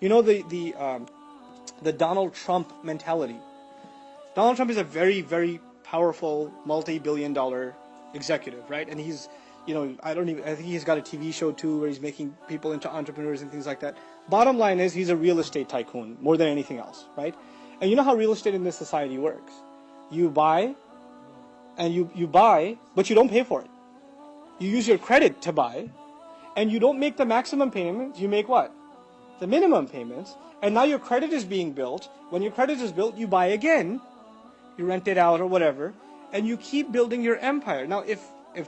You know the Donald Trump mentality. Donald Trump is a very, very powerful, multi-billion-dollar executive, right? And he's, I think he's got a TV show too where he's making people into entrepreneurs and things like that. Bottom line is he's a real estate tycoon more than anything else, right? And you know how real estate in this society works. You buy, and you buy, but you don't pay for it. You use your credit to buy, and you don't make the maximum payments, you make what? The minimum payments, and now your credit is being built. When your credit is built, you buy again, you rent it out or whatever, and you keep building your empire. Now, if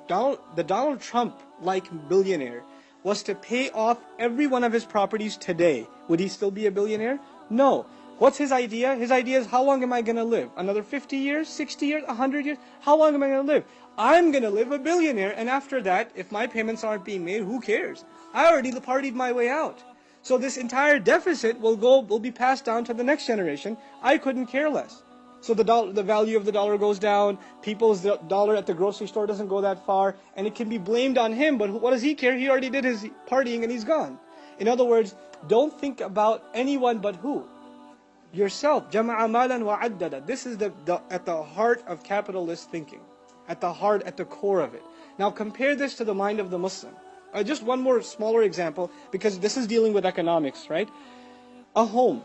the Donald Trump-like billionaire was to pay off every one of his properties today, would he still be a billionaire? No. What's his idea? His idea is, how long am I going to live? Another 50 years, 60 years, 100 years? How long am I going to live? I'm going to live a billionaire, and after that, if my payments aren't being made, who cares? I already partied my way out. So this entire deficit will be passed down to the next generation. I couldn't care less. So the value of the dollar goes down, people's dollar at the grocery store doesn't go that far, and it can be blamed on him, but what does he care? He already did his partying and he's gone. In other words, don't think about anyone but who? Yourself. Jama'a malan wa addada. This is at the heart of capitalist thinking. At the core of it. Now compare this to the mind of the Muslim. Just one more smaller example, because this is dealing with economics, right? A home.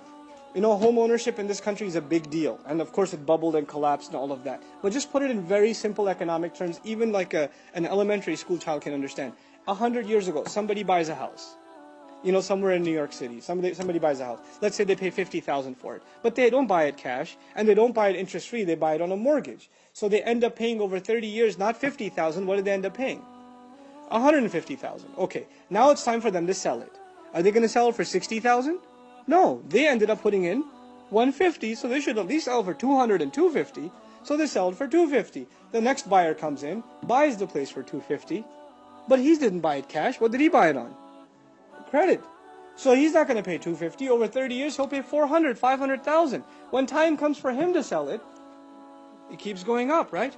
Home ownership in this country is a big deal. And of course it bubbled and collapsed and all of that. But just put it in very simple economic terms, even like an elementary school child can understand. 100 years ago, somebody buys a house. Somewhere in New York City, somebody buys a house. Let's say they pay $50,000 for it. But they don't buy it cash, and they don't buy it interest-free, they buy it on a mortgage. So they end up paying over 30 years, not $50,000, what did they end up paying? $150,000. Okay, now it's time for them to sell it. Are they going to sell it for $60,000? No, they ended up putting in $150,000, so they should at least sell for $200,000 and $250,000. So they sell it for $250,000. The next buyer comes in, buys the place for $250,000, but he didn't buy it cash. What did he buy it on? Credit. So he's not going to pay $250,000. Over 30 years, he'll pay $400,000, $500,000. When time comes for him to sell it, it keeps going up, right?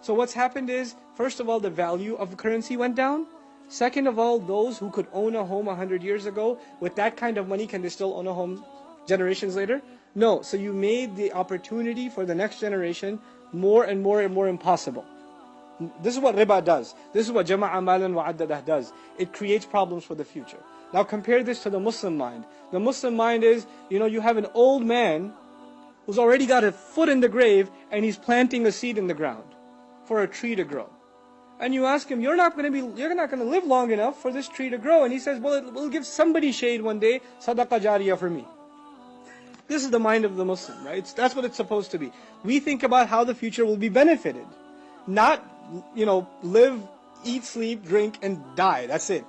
So what's happened is, first of all, the value of the currency went down. Second of all, those who could own a home 100 years ago, with that kind of money, can they still own a home generations later? No. So you made the opportunity for the next generation more and more and more impossible. This is what riba does. This is what jama'a malan wa addadah does. It creates problems for the future. Now compare this to the Muslim mind. The Muslim mind is, you have an old man who's already got a foot in the grave, and he's planting a seed in the ground for a tree to grow. And you ask him, you're not going to live long enough for this tree to grow. And he says, well, it will give somebody shade one day, sadaqah jariyah for me. This is the mind of the Muslim, right? That's what it's supposed to be. We think about how the future will be benefited. Not, live, eat, sleep, drink, and die. That's it.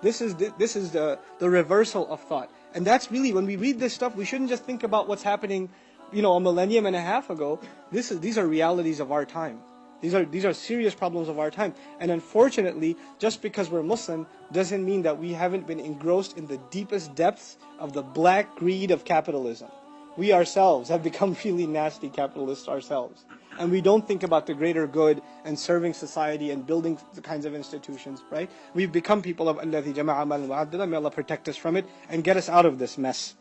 This is the reversal of thought. And that's really, when we read this stuff, we shouldn't just think about what's happening, a millennium and a half ago. These are realities of our time. These are serious problems of our time. And unfortunately, just because we're Muslim doesn't mean that we haven't been engrossed in the deepest depths of the black greed of capitalism. We ourselves have become really nasty capitalists ourselves. And we don't think about the greater good and serving society and building the kinds of institutions, right? We've become people of alladhi jama'a mal wa'addada. May Allah protect us from it and get us out of this mess.